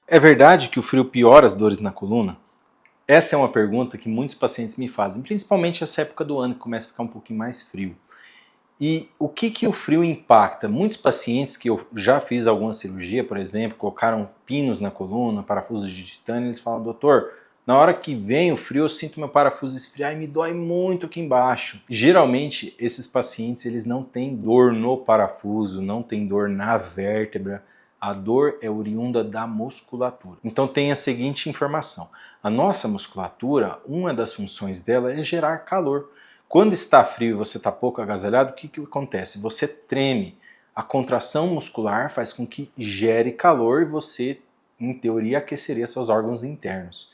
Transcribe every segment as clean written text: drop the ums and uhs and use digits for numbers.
É verdade que o frio piora as dores na coluna? Essa é uma pergunta que muitos pacientes me fazem, principalmente essa época do ano que começa a ficar um pouquinho mais frio. E o que o frio impacta? Muitos pacientes que eu já fiz alguma cirurgia, por exemplo, colocaram pinos na coluna, parafusos de titânio, eles falam, doutor, na hora que vem o frio eu sinto meu parafuso esfriar e me dói muito aqui embaixo. Geralmente esses pacientes eles não têm dor no parafuso, não têm dor na vértebra, a dor é oriunda da musculatura. Então tem a seguinte informação, a nossa musculatura, uma das funções dela é gerar calor. Quando está frio e você está pouco agasalhado, o que acontece? Você treme. A contração muscular faz com que gere calor e você, em teoria, aqueceria seus órgãos internos.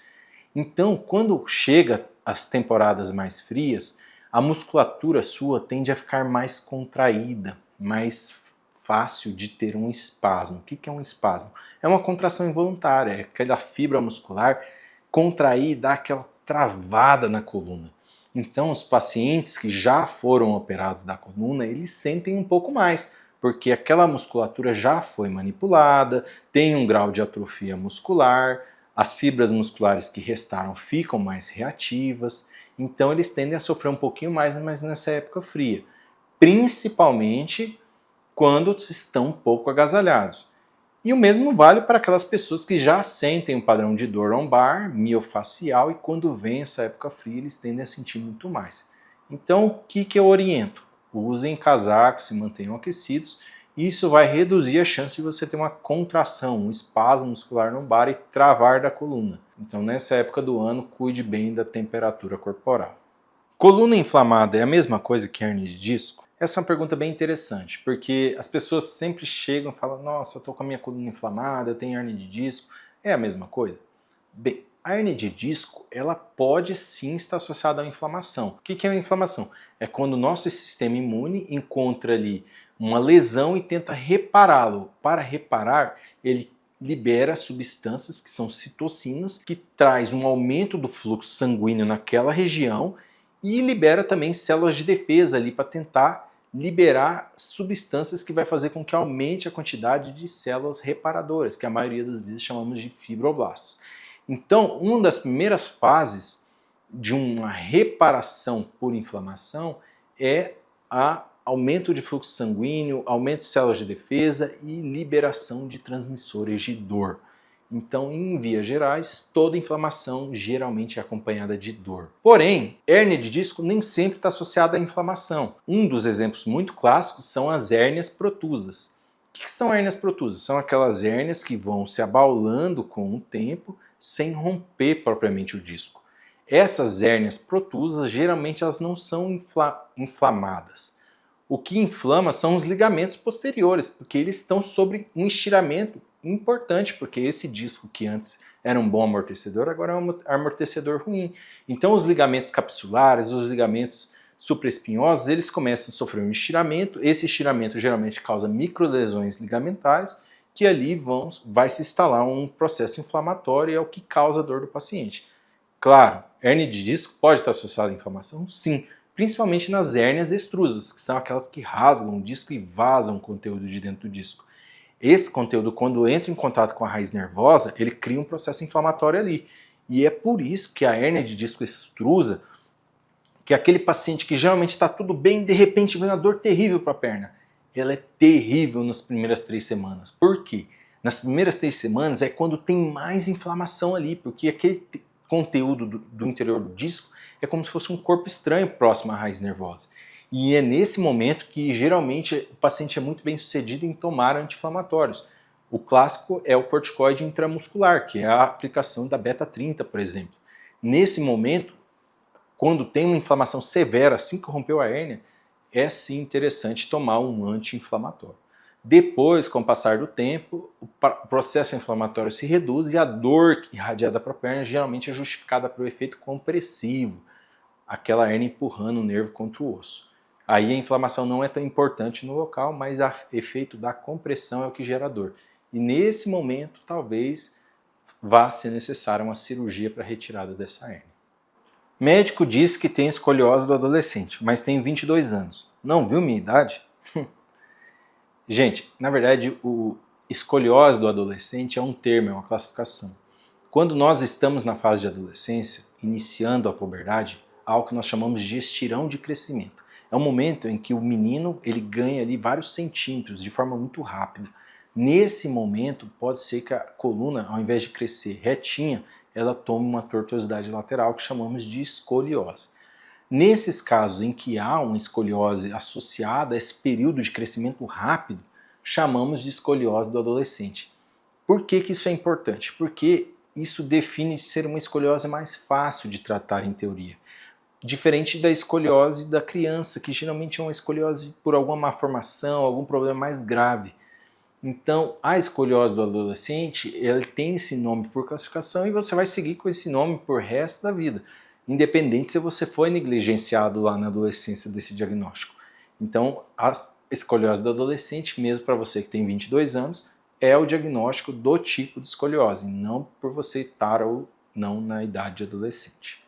Então, quando chega as temporadas mais frias, a musculatura sua tende a ficar mais contraída, mais fácil de ter um espasmo. O que é um espasmo? É uma contração involuntária, é aquela fibra muscular contrair e dar aquela travada na coluna. Então, os pacientes que já foram operados da coluna, eles sentem um pouco mais, porque aquela musculatura já foi manipulada, tem um grau de atrofia muscular, as fibras musculares que restaram ficam mais reativas, então eles tendem a sofrer um pouquinho mais, mas nessa época fria, principalmente quando estão um pouco agasalhados. E o mesmo vale para aquelas pessoas que já sentem um padrão de dor lombar, miofacial, e quando vem essa época fria, eles tendem a sentir muito mais. Então, o que eu oriento? Usem casacos, se mantenham aquecidos, e isso vai reduzir a chance de você ter uma contração, um espasmo muscular lombar e travar da coluna. Então, nessa época do ano, cuide bem da temperatura corporal. Coluna inflamada é a mesma coisa que hernia de disco? Essa é uma pergunta bem interessante, porque as pessoas sempre chegam e falam, nossa, eu estou com a minha coluna inflamada, eu tenho hernia de disco. É a mesma coisa? Bem, a hernia de disco, ela pode sim estar associada à inflamação. O que é a inflamação? É quando o nosso sistema imune encontra ali uma lesão e tenta repará-lo. Para reparar, ele libera substâncias que são citocinas, que traz um aumento do fluxo sanguíneo naquela região e libera também células de defesa ali para tentar liberar substâncias que vai fazer com que aumente a quantidade de células reparadoras, que a maioria das vezes chamamos de fibroblastos. Então, uma das primeiras fases de uma reparação por inflamação é o aumento de fluxo sanguíneo, aumento de células de defesa e liberação de transmissores de dor. Então, em vias gerais, toda inflamação geralmente é acompanhada de dor. Porém, hérnia de disco nem sempre está associada à inflamação. Um dos exemplos muito clássicos são as hérnias protusas. O que são hérnias protusas? São aquelas hérnias que vão se abaulando com o tempo sem romper propriamente o disco. Essas hérnias protusas, geralmente elas não são inflamadas. O que inflama são os ligamentos posteriores, porque eles estão sobre um estiramento importante, porque esse disco que antes era um bom amortecedor, agora é um amortecedor ruim. Então os ligamentos capsulares, os ligamentos supraespinhosos, eles começam a sofrer um estiramento, esse estiramento geralmente causa microlesões ligamentares, que ali vai se instalar um processo inflamatório e é o que causa a dor do paciente. Claro, hérnia de disco pode estar associada à inflamação? Sim, principalmente nas hérnias extrusas, que são aquelas que rasgam o disco e vazam o conteúdo de dentro do disco. Esse conteúdo, quando entra em contato com a raiz nervosa, ele cria um processo inflamatório ali. E é por isso que a hérnia de disco extrusa, que é aquele paciente que geralmente está tudo bem, de repente vem uma dor terrível para a perna. Ela é terrível nas primeiras 3 semanas. Por quê? Nas primeiras 3 semanas é quando tem mais inflamação ali, porque aquele conteúdo do interior do disco é como se fosse um corpo estranho próximo à raiz nervosa. E é nesse momento que geralmente o paciente é muito bem sucedido em tomar anti-inflamatórios. O clássico é o corticoide intramuscular, que é a aplicação da beta-30, por exemplo. Nesse momento, quando tem uma inflamação severa, assim que rompeu a hérnia, é sim interessante tomar um anti-inflamatório. Depois, com o passar do tempo, o processo inflamatório se reduz e a dor irradiada para a perna geralmente é justificada pelo efeito compressivo, aquela hérnia empurrando o nervo contra o osso. Aí a inflamação não é tão importante no local, mas o efeito da compressão é o que gera dor. E nesse momento, talvez, vá ser necessária uma cirurgia para a retirada dessa hérnia. Médico diz que tem escoliose do adolescente, mas tem 22 anos. Não viu minha idade? Gente, na verdade, escoliose do adolescente é um termo, é uma classificação. Quando nós estamos na fase de adolescência, iniciando a puberdade, há algo que nós chamamos de estirão de crescimento. É um momento em que o menino ele ganha ali vários centímetros de forma muito rápida. Nesse momento, pode ser que a coluna, ao invés de crescer retinha, ela tome uma tortuosidade lateral que chamamos de escoliose. Nesses casos em que há uma escoliose associada a esse período de crescimento rápido, chamamos de escoliose do adolescente. Por que isso é importante? Porque isso define ser uma escoliose mais fácil de tratar em teoria. Diferente da escoliose da criança, que geralmente é uma escoliose por alguma malformação, algum problema mais grave. Então, a escoliose do adolescente, ela tem esse nome por classificação e você vai seguir com esse nome por resto da vida, independente se você foi negligenciado lá na adolescência desse diagnóstico. Então, a escoliose do adolescente, mesmo para você que tem 22 anos, é o diagnóstico do tipo de escoliose, não por você estar ou não na idade adolescente.